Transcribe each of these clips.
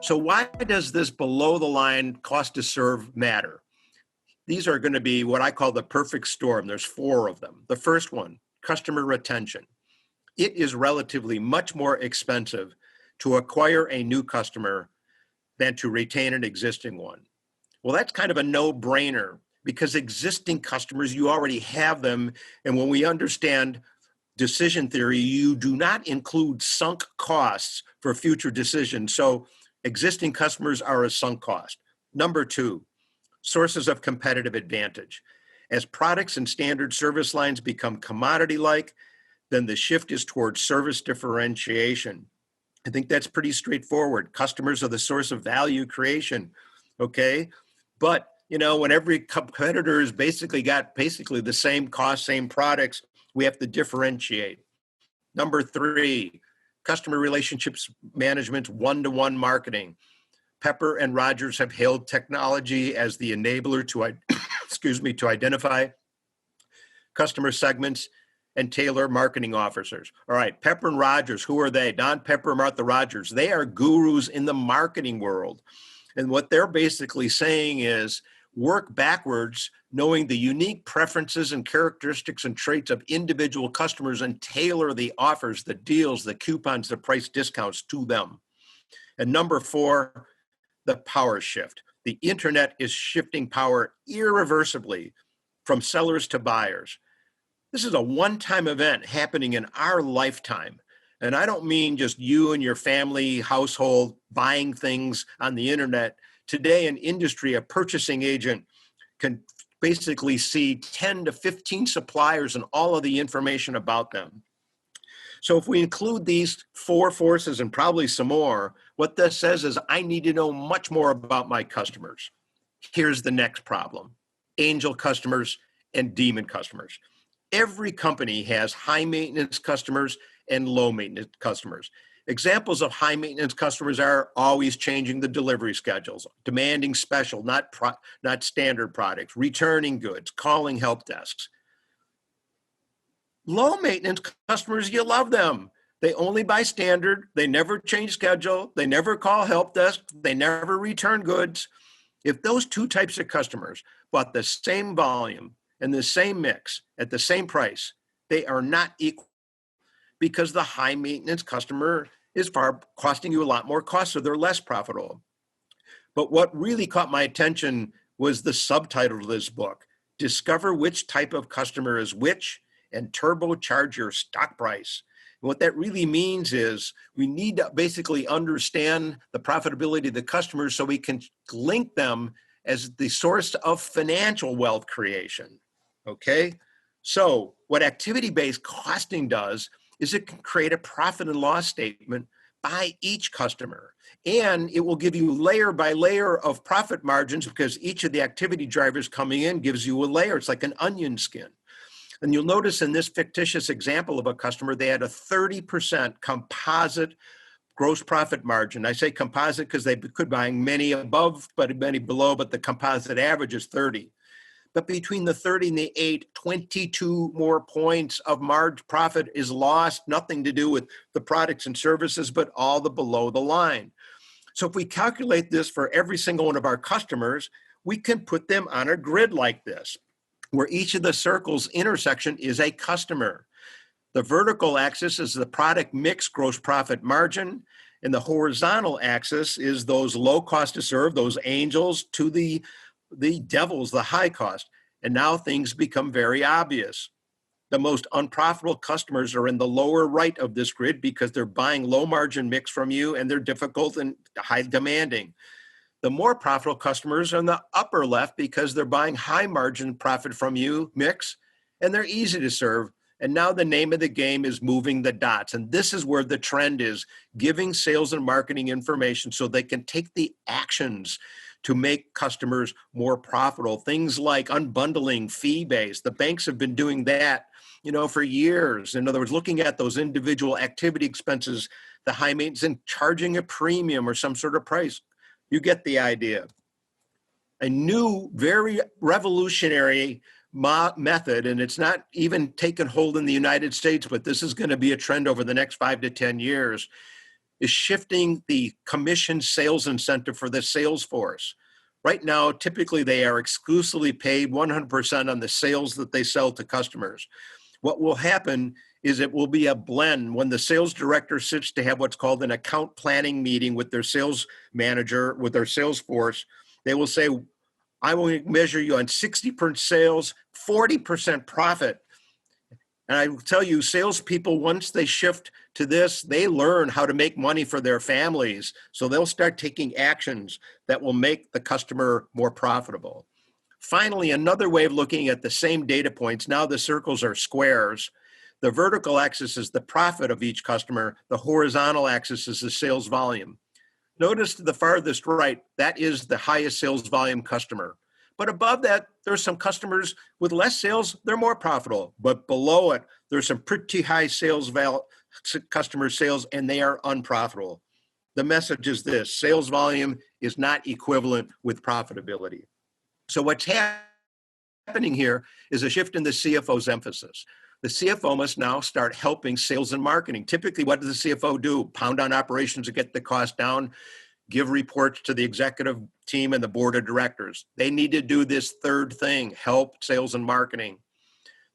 So why does this below the line cost to serve matter? These are going to be what I call the perfect storm. There's four of them. The first one, customer retention. It is relatively much more expensive to acquire a new customer than to retain an existing one. Well, that's kind of a no-brainer because existing customers, you already have them. And when we understand decision theory, you do not include sunk costs for future decisions. So existing customers are a sunk cost. Number two, sources of competitive advantage. As products and standard service lines become commodity-like, then the shift is towards service differentiation. I think that's pretty straightforward. Customers are the source of value creation, okay? But, when every competitor has basically got the same cost, same products, we have to differentiate. Number three, customer relationships management, one-to-one marketing. Pepper and Rogers have hailed technology as the enabler to identify customer segments and tailor marketing officers. All right, Pepper and Rogers, who are they? Don Pepper, Martha Rogers. They are gurus in the marketing world. And what they're basically saying is work backwards, knowing the unique preferences and characteristics and traits of individual customers and tailor the offers, the deals, the coupons, the price discounts to them. And number four, the power shift. The internet is shifting power irreversibly from sellers to buyers. This is a one-time event happening in our lifetime. And I don't mean just you and your family, household, buying things on the internet. Today in industry, a purchasing agent can basically see 10 to 15 suppliers and all of the information about them. So if we include these four forces and probably some more, what this says is I need to know much more about my customers. Here's the next problem: angel customers and demon customers. Every company has high maintenance customers and low maintenance customers. Examples of high maintenance customers are always changing the delivery schedules, demanding special, not standard products, returning goods, calling help desks. Low maintenance customers, you love them. They only buy standard, they never change schedule, they never call help desk, they never return goods. If those two types of customers bought the same volume and the same mix at the same price, they are not equal because the high maintenance customer is costing you a lot more cost, so they're less profitable. But what really caught my attention was the subtitle of this book, Discover Which Type of Customer is Which and Turbocharge Your Stock Price. And what that really means is we need to basically understand the profitability of the customers so we can link them as the source of financial wealth creation, okay? So what activity-based costing does is it can create a profit and loss statement by each customer. And it will give you layer by layer of profit margins because each of the activity drivers coming in gives you a layer. It's like an onion skin. And you'll notice in this fictitious example of a customer, they had a 30% composite gross profit margin. I say composite because they could buy many above, but many below, but the composite average is 30. But between the 30 and the 8, 22 more points of margin profit is lost, nothing to do with the products and services, but all the below the line. So if we calculate this for every single one of our customers, we can put them on a grid like this, where each of the circles intersection is a customer. The vertical axis is the product mix gross profit margin, and the horizontal axis is those low cost to serve, those angels, to the devils, the high cost. And now things become very obvious. The most unprofitable customers are in the lower right of this grid because they're buying low margin mix from you and they're difficult and high demanding. The more profitable customers are in the upper left because they're buying high margin profit from you mix and they're easy to serve. And now the name of the game is moving the dots. And this is where the trend is, giving sales and marketing information so they can take the actions to make customers more profitable. Things like unbundling, fee-based. The banks have been doing that, for years. In other words, looking at those individual activity expenses, the high maintenance, and charging a premium or some sort of price. You get the idea. A new, very revolutionary method, and it's not even taken hold in the United States, but this is going to be a trend over the next 5 to 10 years, is shifting the commission sales incentive for the sales force. Right now, typically they are exclusively paid 100% on the sales that they sell to customers. What will happen is it will be a blend when the sales director sits to have what's called an account planning meeting with their sales manager, with their sales force. They will say, I will measure you on 60% sales, 40% profit. And I will tell you, salespeople, once they shift to this, they learn how to make money for their families. So they'll start taking actions that will make the customer more profitable. Finally, another way of looking at the same data points, now the circles are squares. The vertical axis is the profit of each customer. The horizontal axis is the sales volume. Notice to the farthest right, that is the highest sales volume customer. But above that, there's some customers with less sales, they're more profitable. But below it, there's some pretty high customer sales, and they are unprofitable. The message is this: sales volume is not equivalent with profitability. So what's happening here is a shift in the CFO's emphasis. The CFO must now start helping sales and marketing. Typically, what does the CFO do? Pound on operations to get the cost down, give reports to the executive team and the board of directors. They need to do this third thing: help sales and marketing.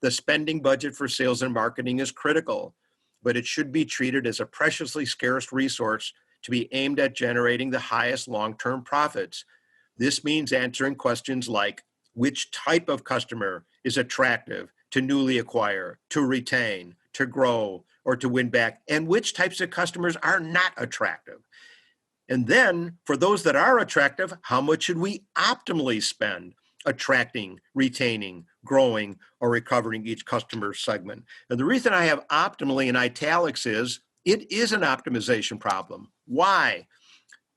The spending budget for sales and marketing is critical, but it should be treated as a preciously scarce resource to be aimed at generating the highest long-term profits. This means answering questions like, which type of customer is attractive to newly acquire, to retain, to grow, or to win back, and which types of customers are not attractive? And then for those that are attractive, how much should we optimally spend attracting, retaining, growing, or recovering each customer segment? And the reason I have optimally in italics is it is an optimization problem. Why?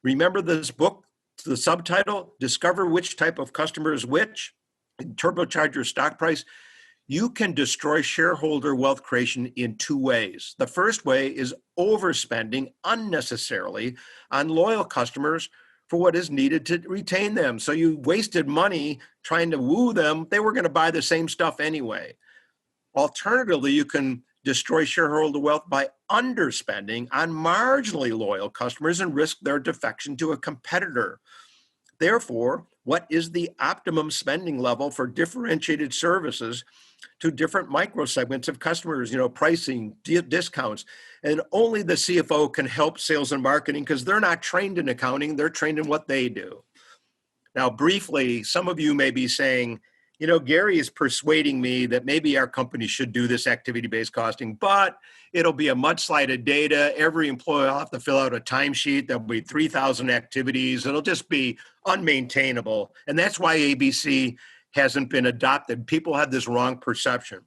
Remember this book, the subtitle, Discover Which Type of Customer is Which, turbocharge your stock price. You can destroy shareholder wealth creation in two ways. The first way is overspending unnecessarily on loyal customers for what is needed to retain them. So you wasted money trying to woo them. They were going to buy the same stuff anyway. Alternatively, you can destroy shareholder wealth by underspending on marginally loyal customers and risk their defection to a competitor. Therefore, what is the optimum spending level for differentiated services to different micro segments of customers, pricing, discounts? And only the CFO can help sales and marketing because they're not trained in accounting, they're trained in what they do. Now, briefly, some of you may be saying, Gary is persuading me that maybe our company should do this activity-based costing, but it'll be a mudslide of data. Every employee will have to fill out a timesheet. There'll be 3,000 activities. It'll just be unmaintainable. And that's why ABC hasn't been adopted. People have this wrong perception.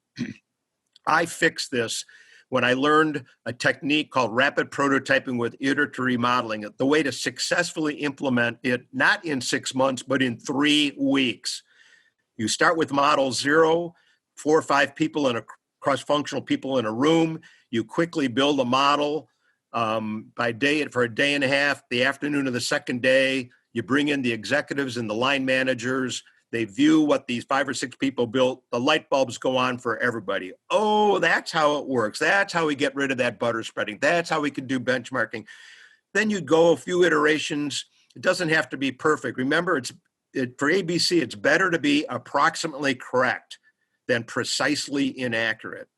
I fixed this when I learned a technique called rapid prototyping with iterative remodeling, the way to successfully implement it, not in 6 months, but in 3 weeks. You start with model 0, 4 or 5 people in a cross-functional people in a room. You quickly build a model for a day and a half. The afternoon of the second day, you bring in the executives and the line managers. They view what these 5 or 6 people built. The light bulbs go on for everybody. Oh, that's how it works. That's how we get rid of that butter spreading. That's how we can do benchmarking. Then you go a few iterations. It doesn't have to be perfect. Remember, for ABC, it's better to be approximately correct than precisely inaccurate.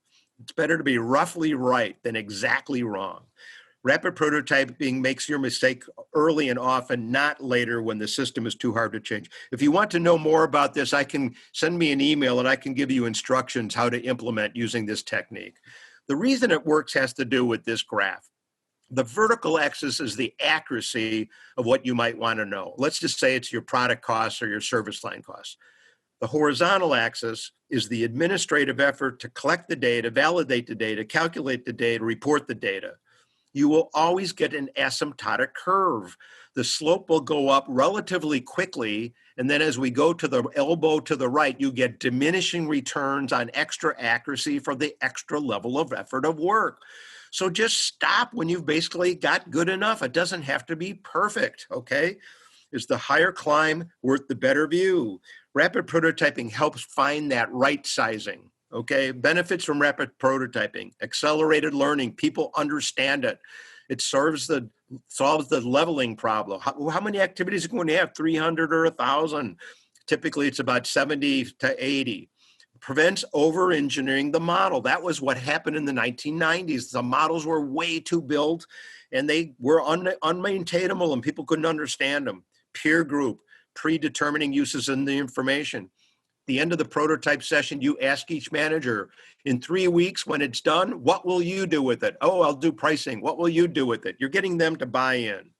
It's better to be roughly right than exactly wrong. Rapid prototyping makes your mistake early and often, not later when the system is too hard to change. If you want to know more about this, send me an email and I can give you instructions how to implement using this technique. The reason it works has to do with this graph. The vertical axis is the accuracy of what you might want to know. Let's just say it's your product costs or your service line costs. The horizontal axis is the administrative effort to collect the data, validate the data, calculate the data, report the data. You will always get an asymptotic curve. The slope will go up relatively quickly, and then as we go to the elbow to the right, you get diminishing returns on extra accuracy for the extra level of effort of work. So just stop when you've basically got good enough. It doesn't have to be perfect, okay? Is the higher climb worth the better view? Rapid prototyping helps find that right sizing, okay? Benefits from rapid prototyping: accelerated learning. People understand it. It solves the leveling problem. How many activities are going to have? 300 or 1,000? Typically, it's about 70 to 80. Prevents over-engineering the model. That was what happened in the 1990s. The models were way too built, and they were unmaintainable, and people couldn't understand them. Peer group, predetermining uses in the information. The end of the prototype session, you ask each manager, in 3 weeks when it's done, what will you do with it? Oh, I'll do pricing. What will you do with it? You're getting them to buy in.